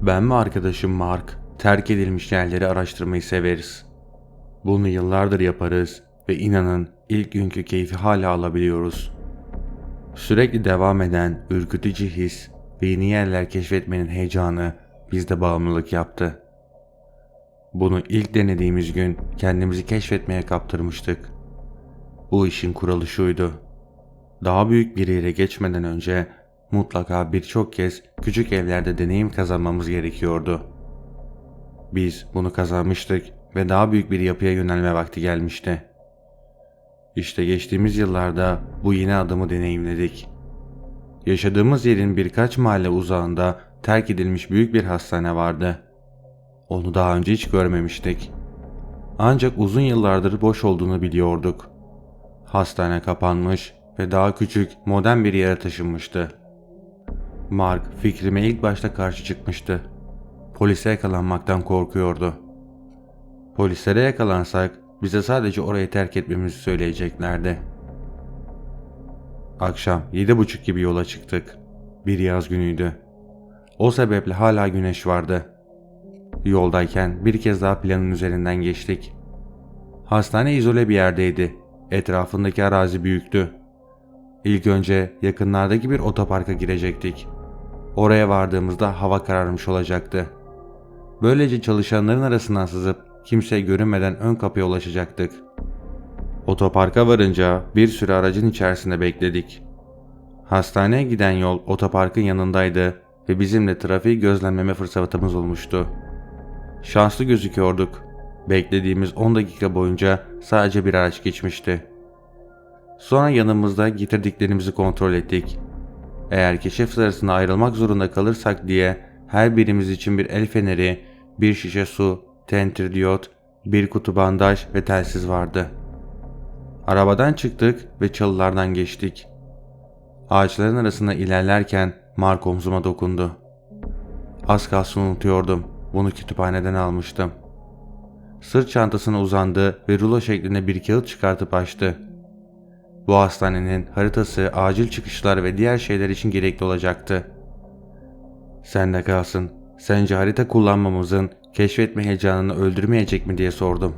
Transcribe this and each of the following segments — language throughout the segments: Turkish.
Ben ve arkadaşım Mark, terk edilmiş yerleri araştırmayı severiz. Bunu yıllardır yaparız ve inanın ilk günkü keyfi hala alabiliyoruz. Sürekli devam eden ürkütücü his ve yeni yerler keşfetmenin heyecanı bizde bağımlılık yaptı. Bunu ilk denediğimiz gün kendimizi keşfetmeye kaptırmıştık. Bu işin kuralı şuydu: daha büyük bir yere geçmeden önce mutlaka birçok kez küçük evlerde deneyim kazanmamız gerekiyordu. Biz bunu kazanmıştık ve daha büyük bir yapıya yönelme vakti gelmişti. İşte geçtiğimiz yıllarda bu yeni adımı deneyimledik. Yaşadığımız yerin birkaç mahalle uzağında terk edilmiş büyük bir hastane vardı. Onu daha önce hiç görmemiştik. Ancak uzun yıllardır boş olduğunu biliyorduk. Hastane kapanmış ve daha küçük, modern bir yere taşınmıştı. Mark fikrime ilk başta karşı çıkmıştı. Polise yakalanmaktan korkuyordu. Polislere yakalansak bize sadece orayı terk etmemizi söyleyeceklerdi. Akşam 7:30 gibi yola çıktık. Bir yaz günüydü. O sebeple hala güneş vardı. Yoldayken bir kez daha planın üzerinden geçtik. Hastane izole bir yerdeydi. Etrafındaki arazi büyüktü. İlk önce yakınlardaki bir otoparka girecektik. Oraya vardığımızda hava kararmış olacaktı. Böylece çalışanların arasından sızıp kimseye görünmeden ön kapıya ulaşacaktık. Otoparka varınca bir süre aracın içerisinde bekledik. Hastaneye giden yol otoparkın yanındaydı ve bizim de trafiği gözlemleme fırsatımız olmuştu. Şanslı gözüküyorduk. Beklediğimiz 10 dakika boyunca sadece bir araç geçmişti. Sonra yanımızda getirdiklerimizi kontrol ettik. Eğer keşif sırasında ayrılmak zorunda kalırsak diye her birimiz için bir el feneri, bir şişe su, tenter diyot, bir kutu bandaj ve telsiz vardı. Arabadan çıktık ve çalılardan geçtik. Ağaçların arasında ilerlerken Mark omzuma dokundu. Az kalsın unutuyordum. Bunu kütüphaneden almıştım. Sırt çantasına uzandı ve rulo şeklinde bir kağıt çıkartıp açtı. Bu hastanenin haritası, acil çıkışlar ve diğer şeyler için gerekli olacaktı. Sende kalsın. Sence harita kullanmamızın keşfetme heyecanını öldürmeyecek mi diye sordum.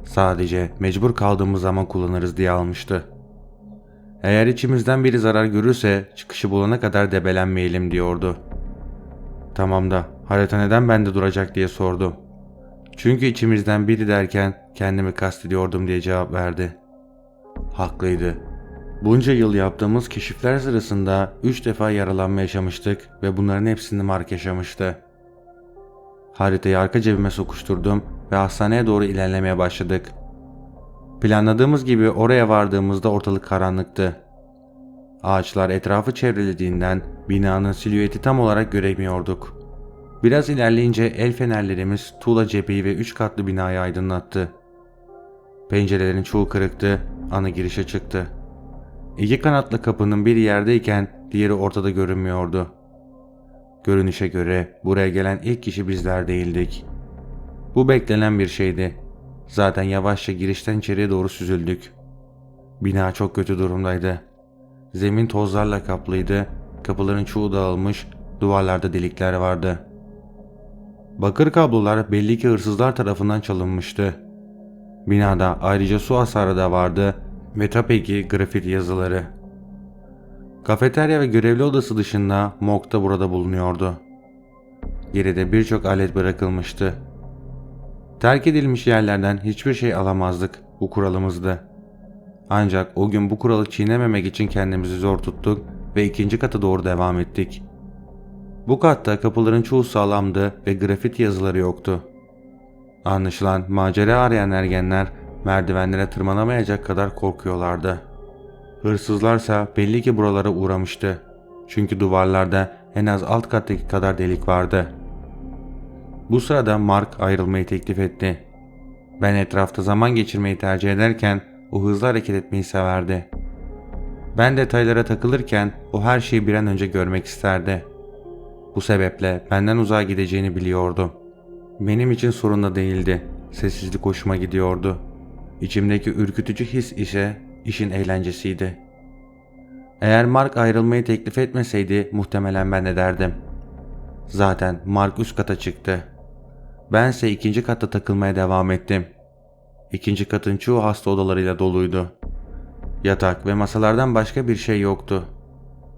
Sadece mecbur kaldığımız zaman kullanırız diye almıştı. Eğer içimizden biri zarar görürse çıkışı bulana kadar debelenmeyelim diyordu. Tamam da harita neden bende duracak diye sordum. Çünkü içimizden biri derken kendimi kastediyordum diye cevap verdi. Haklıydı. Bunca yıl yaptığımız keşifler sırasında 3 defa yaralanma yaşamıştık ve bunların hepsini Mark yaşamıştı. Haritayı arka cebime sokuşturdum ve hastaneye doğru ilerlemeye başladık. Planladığımız gibi oraya vardığımızda ortalık karanlıktı. Ağaçlar etrafı çevrelediğinden binanın silüeti tam olarak göremiyorduk. Biraz ilerleyince el fenerlerimiz tuğla cepheyi ve 3 katlı binayı aydınlattı. Pencerelerin çoğu kırıktı, ana girişe çıktı. 2 kanatlı kapının biri yerdeyken diğeri ortada görünmüyordu. Görünüşe göre buraya gelen ilk kişi bizler değildik. Bu beklenen bir şeydi. Zaten yavaşça girişten içeriye doğru süzüldük. Bina çok kötü durumdaydı. Zemin tozlarla kaplıydı, kapıların çoğu dağılmış, duvarlarda delikler vardı. Bakır kablolar belli ki hırsızlar tarafından çalınmıştı. Binada ayrıca su hasarı da vardı ve tabii ki grafiti yazıları. Kafeterya ve görevli odası dışında morg da burada bulunuyordu. Geride birçok alet bırakılmıştı. Terk edilmiş yerlerden hiçbir şey alamazdık, bu kuralımızdı. Ancak o gün bu kuralı çiğnememek için kendimizi zor tuttuk ve 2. kata doğru devam ettik. Bu katta kapıların çoğu sağlamdı ve grafiti yazıları yoktu. Anlaşılan macera arayan ergenler merdivenlere tırmanamayacak kadar korkuyorlardı. Hırsızlarsa belli ki buralara uğramıştı. Çünkü duvarlarda en az alt kattaki kadar delik vardı. Bu sırada Mark ayrılmayı teklif etti. Ben etrafta zaman geçirmeyi tercih ederken o hızlı hareket etmeyi severdi. Ben detaylara takılırken o her şeyi bir an önce görmek isterdi. Bu sebeple benden uzağa gideceğini biliyordum. Benim için sorun da değildi. Sessizlik hoşuma gidiyordu. İçimdeki ürkütücü his ise işin eğlencesiydi. Eğer Mark ayrılmayı teklif etmeseydi muhtemelen ben de derdim. Zaten Mark üst kata çıktı. Bense ikinci katta takılmaya devam ettim. İkinci katın çoğu hasta odalarıyla doluydu. Yatak ve masalardan başka bir şey yoktu.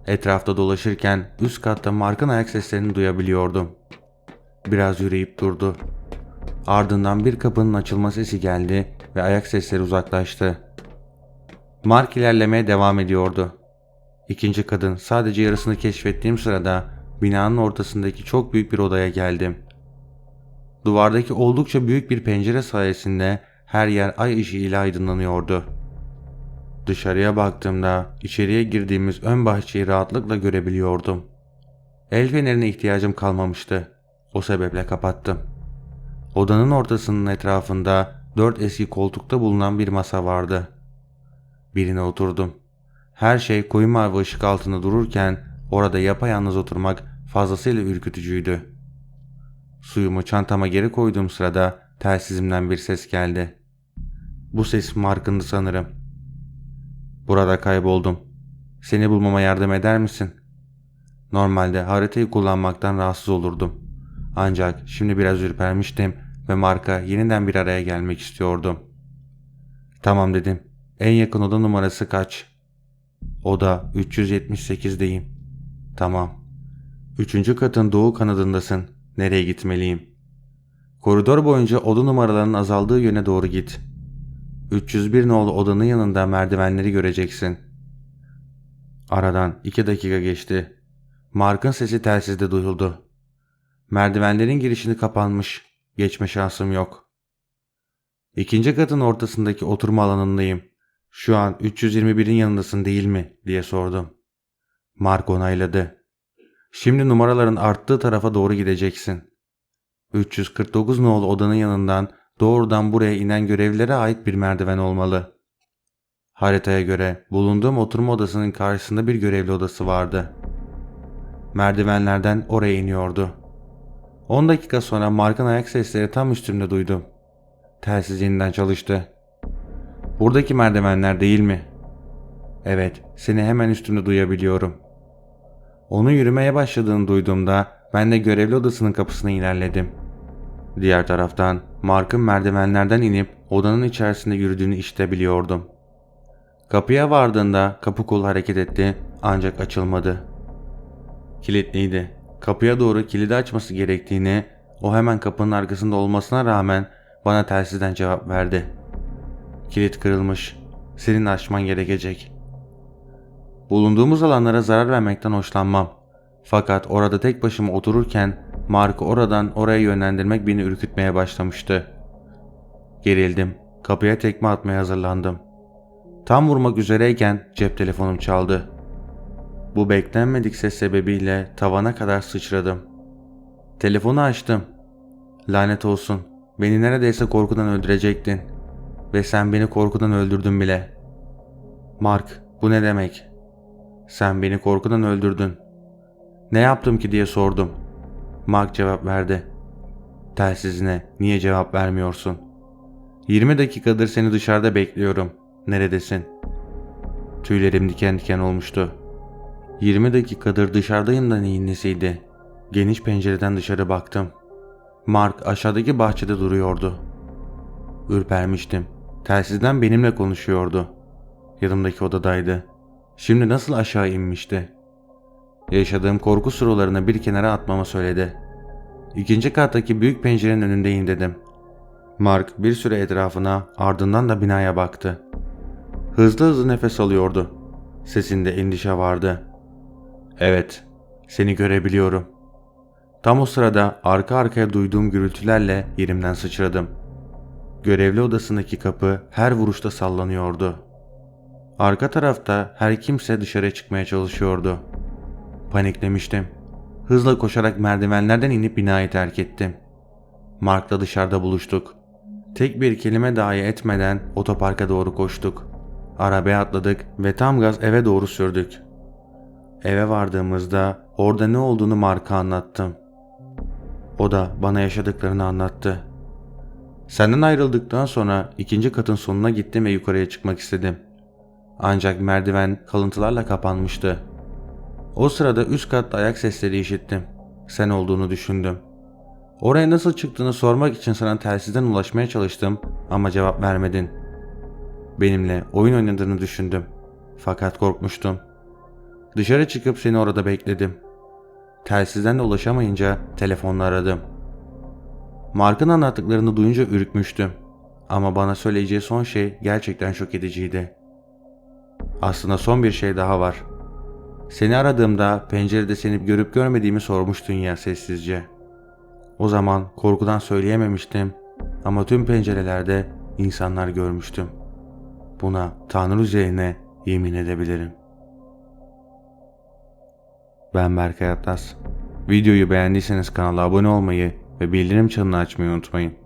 Etrafta dolaşırken üst katta Mark'ın ayak seslerini duyabiliyordum. Biraz yürüyüp durdu. Ardından bir kapının açılma sesi geldi ve ayak sesleri uzaklaştı. Mark ilerlemeye devam ediyordu. İkinci kadın sadece yarısını keşfettiğim sırada binanın ortasındaki çok büyük bir odaya geldim. Duvardaki oldukça büyük bir pencere sayesinde her yer ay ışığı ile aydınlanıyordu. Dışarıya baktığımda içeriye girdiğimiz ön bahçeyi rahatlıkla görebiliyordum. El fenerine ihtiyacım kalmamıştı. O sebeple kapattım. Odanın ortasının etrafında 4 eski koltukta bulunan bir masa vardı. Birine oturdum. Her şey koyu mavi ışık altında dururken orada yapayalnız oturmak fazlasıyla ürkütücüydü. Suyumu çantama geri koyduğum sırada telsizimden bir ses geldi. Bu ses Mark'ındı sanırım. Burada kayboldum. Seni bulmama yardım eder misin? Normalde haritayı kullanmaktan rahatsız olurdum. Ancak şimdi biraz ürpermiştim ve Mark'a yeniden bir araya gelmek istiyordum. Tamam dedim. En yakın oda numarası kaç? Oda 378'deyim. Tamam. Üçüncü katın doğu kanadındasın. Nereye gitmeliyim? Koridor boyunca oda numaralarının azaldığı yöne doğru git. 301 nolu odanın yanında merdivenleri göreceksin. Aradan 2 dakika geçti. Mark'ın sesi telsizde duyuldu. Merdivenlerin girişini kapanmış. Geçme şansım yok. İkinci katın ortasındaki oturma alanındayım. Şu an 321'in yanındasın değil mi diye sordum. Mark onayladı. Şimdi numaraların arttığı tarafa doğru gideceksin. 349 nolu odanın yanından doğrudan buraya inen görevlilere ait bir merdiven olmalı. Haritaya göre bulunduğum oturma odasının karşısında bir görevli odası vardı. Merdivenlerden oraya iniyordu. 10 dakika sonra Mark'ın ayak sesleri tam üstümde duydum. Telsiz yeniden çalıştı. Buradaki merdivenler değil mi? Evet, seni hemen üstümde duyabiliyorum. Onu yürümeye başladığını duyduğumda ben de görevli odasının kapısına ilerledim. Diğer taraftan Mark'ın merdivenlerden inip odanın içerisinde yürüdüğünü işitebiliyordum. Kapıya vardığında kapı kolu hareket etti ancak açılmadı. Kilitliydi. Kapıya doğru kilidi açması gerektiğini, o hemen kapının arkasında olmasına rağmen bana telsizden cevap verdi. Kilit kırılmış. Senin açman gerekecek. Bulunduğumuz alanlara zarar vermekten hoşlanmam. Fakat orada tek başıma otururken Mark'ı oradan oraya yönlendirmek beni ürkütmeye başlamıştı. Gerildim. Kapıya tekme atmaya hazırlandım. Tam vurmak üzereyken cep telefonum çaldı. Bu beklenmedik ses sebebiyle tavana kadar sıçradım. Telefonu açtım. Lanet olsun. Beni neredeyse korkudan öldürecektin. Ve sen beni korkudan öldürdün bile. Mark, bu ne demek? Sen beni korkudan öldürdün. Ne yaptım ki diye sordum. Mark cevap verdi. Telsizine niye cevap vermiyorsun? 20 dakikadır seni dışarıda bekliyorum. Neredesin? Tüylerim diken diken olmuştu. 20 dakikadır dışarıdayım da neyin nesiydi? Geniş pencereden dışarı baktım. Mark aşağıdaki bahçede duruyordu. Ürpermiştim. Telsizden benimle konuşuyordu. Yanımdaki odadaydı. Şimdi nasıl aşağı inmişti? Yaşadığım korku surlarını bir kenara atmamı söyledi. İkinci kattaki büyük pencerenin önündeyim dedim. Mark bir süre etrafına, ardından da binaya baktı. Hızlı hızlı nefes alıyordu. Sesinde endişe vardı. Evet, seni görebiliyorum. Tam o sırada arka arkaya duyduğum gürültülerle yerimden sıçradım. Görevli odasındaki kapı her vuruşta sallanıyordu. Arka tarafta her kimse dışarı çıkmaya çalışıyordu. Paniklemiştim. Hızla koşarak merdivenlerden inip binayı terk ettim. Mark'la dışarıda buluştuk. Tek bir kelime dahi etmeden otoparka doğru koştuk. Arabaya atladık ve tam gaz eve doğru sürdük. Eve vardığımızda orada ne olduğunu Mark'a anlattım. O da bana yaşadıklarını anlattı. Senden ayrıldıktan sonra ikinci katın sonuna gittim ve yukarıya çıkmak istedim. Ancak merdiven kalıntılarla kapanmıştı. O sırada üst katta ayak sesleri işittim. Sen olduğunu düşündüm. Oraya nasıl çıktığını sormak için sana telsizden ulaşmaya çalıştım ama cevap vermedin. Benimle oyun oynadığını düşündüm. Fakat korkmuştum. Dışarı çıkıp seni orada bekledim. Telsizden de ulaşamayınca telefonla aradım. Mark'ın anlattıklarını duyunca ürkmüştüm. Ama bana söyleyeceği son şey gerçekten şok ediciydi. Aslında son bir şey daha var. Seni aradığımda pencerede seni görüp görmediğimi sormuştun ya sessizce. O zaman korkudan söyleyememiştim ama tüm pencerelerde insanlar görmüştüm. Buna Tanrı üzerine yemin edebilirim. Ben Berkay Atlas. Videoyu beğendiyseniz kanala abone olmayı ve bildirim çanını açmayı unutmayın.